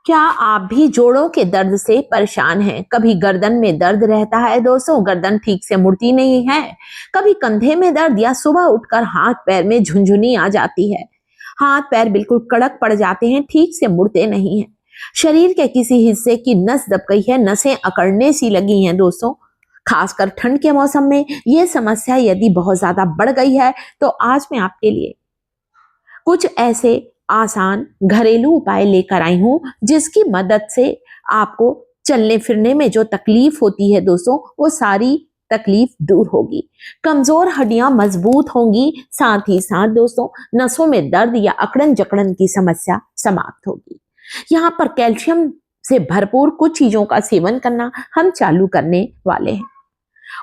क्या आप भी जोड़ों के दर्द से परेशान हैं? कभी गर्दन में दर्द रहता है दोस्तों, गर्दन ठीक से मुड़ती नहीं है। कभी कंधे में दर्द या सुबह उठकर हाथ पैर में झुनझुनी आ जाती है। हाथ पैर बिल्कुल कड़क पड़ जाते हैं, ठीक से मुड़ते नहीं हैं। शरीर के किसी हिस्से की नस दब गई है, नसें अकड़ने सी लगी हैं दोस्तों। खासकर ठंड के मौसम में यह समस्या यदि बहुत ज्यादा बढ़ गई है तो आज मैं आपके लिए कुछ ऐसे आसान घरेलू उपाय लेकर आई हूं जिसकी मदद से आपको चलने फिरने में जो तकलीफ होती है दोस्तों, वो सारी तकलीफ दूर होगी। कमजोर हड्डियां मजबूत होंगी, साथ ही साथ दोस्तों नसों में दर्द या अकड़न जकड़न की समस्या समाप्त होगी। यहाँ पर कैल्शियम से भरपूर कुछ चीजों का सेवन करना हम चालू करने वाले हैं।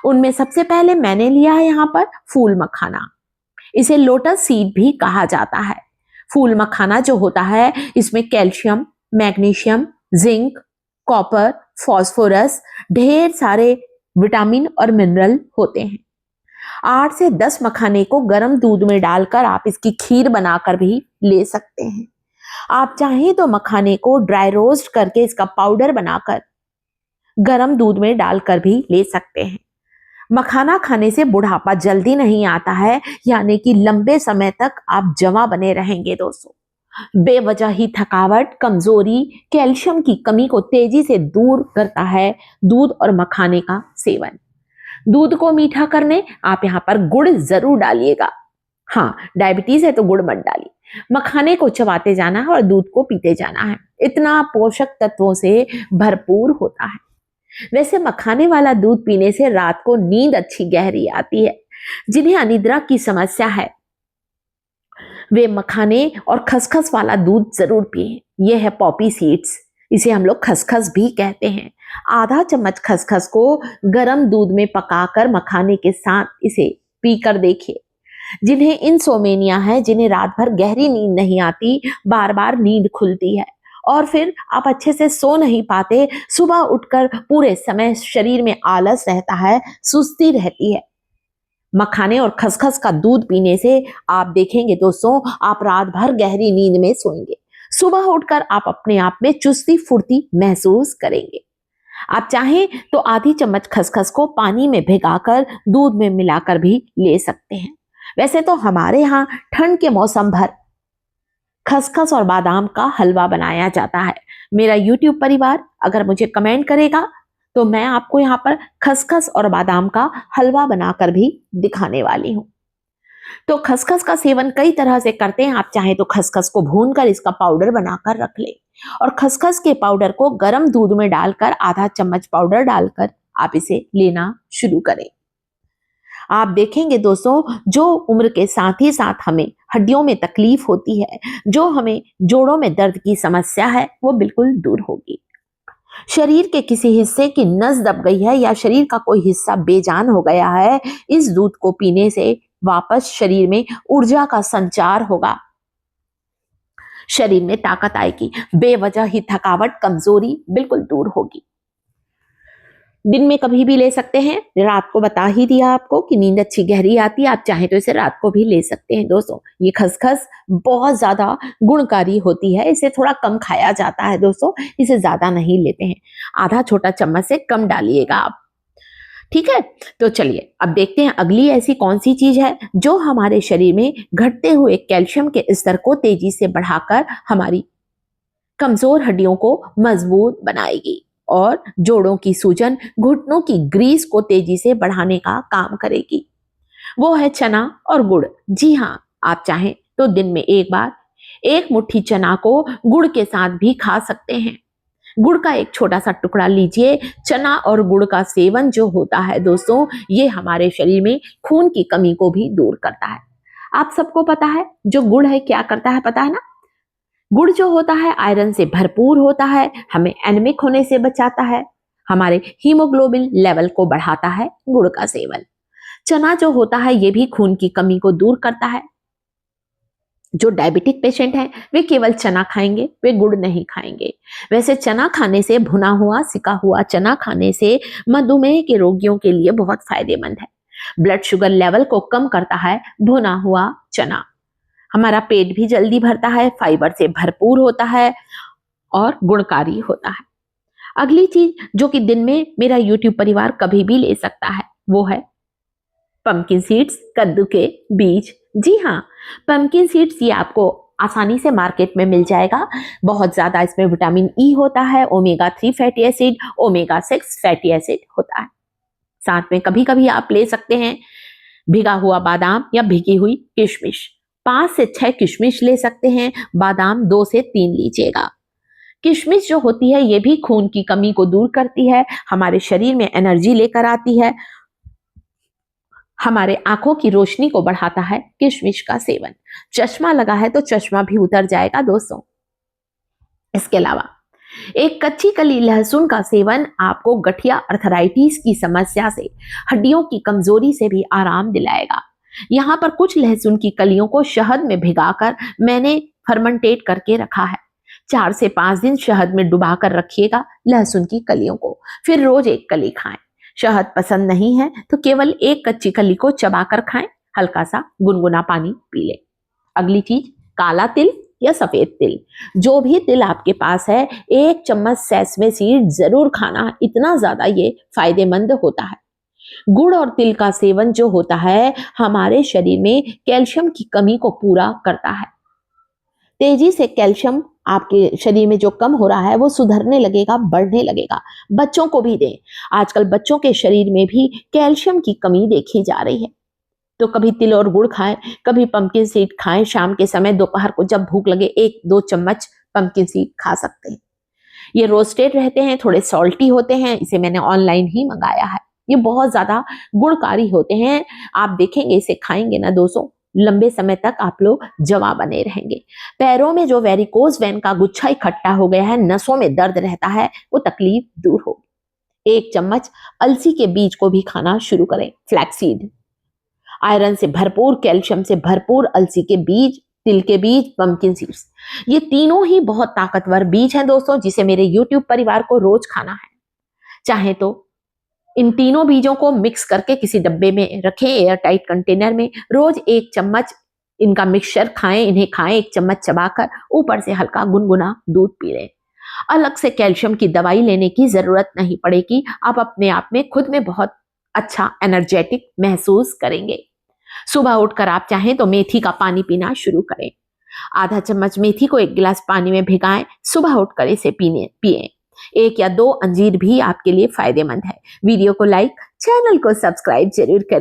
उनमें सबसे पहले मैंने लिया है यहाँ पर फूल मखाना। इसे लोटस सीड भी कहा जाता है। फूल मखाना जो होता है, इसमें calcium, magnesium, zinc, copper, phosphorus, ढेर सारे विटामिन और मिनरल होते हैं। 8 से 10 मखाने को गर्म दूध में डालकर आप इसकी खीर बनाकर भी ले सकते हैं। आप चाहें तो मखाने को ड्राई रोस्ट करके इसका पाउडर बनाकर गर्म दूध में डालकर भी ले सकते हैं। मखाना खाने से बुढ़ापा जल्दी नहीं आता है, यानी कि लंबे समय तक आप जवां बने रहेंगे दोस्तों। बेवजह ही थकावट, कमजोरी, कैल्शियम की कमी को तेजी से दूर करता है दूध और मखाने का सेवन। दूध को मीठा करने आप यहाँ पर गुड़ जरूर डालिएगा। हाँ, डायबिटीज है तो गुड़ मत डालिए। मखाने को चबाते जाना है और दूध को पीते जाना है। इतना पोषक तत्वों से भरपूर होता है। वैसे मखाने वाला दूध पीने से रात को नींद अच्छी गहरी आती है। जिन्हें अनिद्रा की समस्या है वे मखाने और खसखस वाला दूध जरूर पिए। यह है पॉपी सीड्स, इसे हम लोग खसखस भी कहते हैं। आधा चम्मच खसखस को गर्म दूध में पकाकर मखाने के साथ इसे पीकर देखिए। जिन्हें इंसोमेनिया है, जिन्हें रात भर गहरी नींद नहीं आती, बार बार नींद खुलती है और फिर आप अच्छे से सो नहीं पाते, सुबह उठकर पूरे समय शरीर में आलस रहता है, सुस्ती रहती है, मखाने और खसखस का दूध पीने से आप देखेंगे दोस्तों, आप रात भर गहरी नींद में सोएंगे। सुबह उठकर आप अपने आप में चुस्ती फुर्ती महसूस करेंगे। आप चाहें तो आधी चम्मच खसखस को पानी में भिगाकर दूध में मिलाकर भी ले सकते हैं। वैसे तो हमारे यहाँ ठंड के मौसम भर खसखस और बादाम का हलवा बनाया जाता है। मेरा YouTube परिवार अगर मुझे कमेंट करेगा तो मैं आपको यहाँ पर खसखस और बादाम का हलवा बनाकर भी दिखाने वाली हूँ। तो खसखस का सेवन कई तरह से करते हैं। आप चाहें तो खसखस को भूनकर इसका पाउडर बनाकर रख लें और खसखस के पाउडर को गर्म दूध में डालकर आधा चम्मच पाउडर डालकर आप इसे लेना शुरू करें। आप देखेंगे दोस्तों, जो उम्र के साथ ही साथ हमें हड्डियों में तकलीफ होती है, जो हमें जोड़ों में दर्द की समस्या है, वो बिल्कुल दूर होगी। शरीर के किसी हिस्से की नस दब गई है या शरीर का कोई हिस्सा बेजान हो गया है, इस दूध को पीने से वापस शरीर में ऊर्जा का संचार होगा, शरीर में ताकत आएगी, बेवजह ही थकावट, कमजोरी बिल्कुल दूर होगी। दिन में कभी भी ले सकते हैं। रात को बता ही दिया आपको कि नींद अच्छी गहरी आती है, आप चाहें तो इसे रात को भी ले सकते हैं दोस्तों। ये खसखस बहुत ज्यादा गुणकारी होती है, इसे थोड़ा कम खाया जाता है दोस्तों, इसे ज्यादा नहीं लेते हैं। आधा छोटा चम्मच से कम डालिएगा आप, ठीक है। तो चलिए अब देखते हैं अगली ऐसी कौन सी चीज है जो हमारे शरीर में घटते हुए कैल्शियम के स्तर को तेजी से बढ़ाकर हमारी कमजोर हड्डियों को मजबूत बनाएगी और जोड़ों की सूजन, घुटनों की ग्रीस को तेजी से बढ़ाने का काम करेगी। वो है चना और गुड़। जी हाँ, आप चाहें तो दिन में एक बार एक मुट्ठी चना को गुड़ के साथ भी खा सकते हैं। गुड़ का एक छोटा सा टुकड़ा लीजिए। चना और गुड़ का सेवन जो होता है दोस्तों, ये हमारे शरीर में खून की कमी को भी दूर करता है। आप सबको पता है जो गुड़ है क्या करता है, पता है ना? गुड़ जो होता है आयरन से भरपूर होता है, हमें एनीमिक होने से बचाता है, हमारे हीमोग्लोबिन लेवल को बढ़ाता है गुड़ का सेवन। चना जो होता है ये भी खून की कमी को दूर करता है। जो डायबिटिक पेशेंट हैं वे केवल चना खाएंगे, वे गुड़ नहीं खाएंगे। वैसे चना खाने से, भुना हुआ सिका हुआ चना खाने से मधुमेह के रोगियों के लिए बहुत फायदेमंद है। ब्लड शुगर लेवल को कम करता है भुना हुआ चना। हमारा पेट भी जल्दी भरता है, फाइबर से भरपूर होता है और गुणकारी होता है। अगली चीज जो कि दिन में मेरा यूट्यूब परिवार कभी भी ले सकता है वो है पंपकिन सीड्स, कद्दू के बीज। जी हाँ, पंपकिन सीड्स ये आपको आसानी से मार्केट में मिल जाएगा। बहुत ज्यादा इसमें विटामिन ई होता है, omega 3 fatty acid, omega 6 fatty acid होता है। साथ में कभी कभी आप ले सकते हैं भिगा हुआ बादाम या भिगी हुई किशमिश। 5 से 6 किशमिश ले सकते हैं, बादाम 2 से 3 लीजिएगा। किशमिश जो होती है ये भी खून की कमी को दूर करती है, हमारे शरीर में एनर्जी लेकर आती है, हमारे आंखों की रोशनी को बढ़ाता है किशमिश का सेवन। चश्मा लगा है तो चश्मा भी उतर जाएगा दोस्तों। इसके अलावा एक कच्ची कली लहसुन का सेवन आपको गठिया अर्थराइटिस की समस्या से, हड्डियों की कमजोरी से भी आराम दिलाएगा। यहाँ पर कुछ लहसुन की कलियों को शहद में भिगाकर मैंने फर्मेंटेट करके रखा है। 4 से 5 दिन शहद में डुबाकर रखिएगा लहसुन की कलियों को, फिर रोज एक कली खाएं। शहद पसंद नहीं है तो केवल एक कच्ची कली को चबाकर खाएं, हल्का सा गुनगुना पानी पी लें। अगली चीज काला तिल या सफेद तिल, जो भी तिल आपके पास है 1 चम्मच सेसमे सीड जरूर खाना, इतना ज्यादा ये फायदेमंद होता है। गुड़ और तिल का सेवन जो होता है हमारे शरीर में कैल्शियम की कमी को पूरा करता है। तेजी से कैल्शियम आपके शरीर में जो कम हो रहा है वो सुधरने लगेगा, बढ़ने लगेगा। बच्चों को भी दें, आजकल बच्चों के शरीर में भी कैल्शियम की कमी देखी जा रही है। तो कभी तिल और गुड़ खाएं, कभी पंपकिन सीड खाएं। शाम के समय दोपहर को जब भूख लगे 1-2 चम्मच पंपकिन सीड खा सकते हैं। ये रोस्टेड रहते हैं, थोड़े सॉल्टी होते हैं, इसे मैंने ऑनलाइन ही मंगाया है। ये बहुत ज्यादा गुणकारी होते हैं। आप देखेंगे इसे खाएंगे ना दोस्तों, लंबे समय तक आप लोग जवा बने रहेंगे। पैरों में जो वेरिकोज वेन का गुच्छा इकट्ठा हो गया है, नसों में दर्द रहता है, वो तकलीफ दूर होगी। 1 चम्मच अलसी के बीज को भी खाना शुरू करें, फ्लैक्सीड। आयरन से भरपूर, कैल्शियम से भरपूर अलसी के बीज, तिल के बीज, पंपकिन सीड्स, ये तीनों ही बहुत ताकतवर बीज हैं दोस्तों, जिसे मेरे यूट्यूब परिवार को रोज खाना है। चाहे तो इन तीनों बीजों को मिक्स करके किसी डब्बे में रखें, एयर टाइट कंटेनर में, रोज 1 चम्मच इनका मिक्सचर खाएं, इन्हें खाएं 1 चम्मच चबाकर, ऊपर से हल्का गुनगुना दूध पी लें। अलग से कैल्शियम की दवाई लेने की जरूरत नहीं पड़ेगी, आप अपने आप में खुद में बहुत अच्छा एनर्जेटिक महसूस करेंगे। सुबह उठकर आप चाहें तो मेथी का पानी पीना शुरू करें। आधा चम्मच मेथी को 1 गिलास पानी में भिगाएं, सुबह उठकर इसे पिएं। 1 या 2 अंजीर भी आपके लिए फायदेमंद है। वीडियो को लाइक, चैनल को सब्सक्राइब जरूर करें।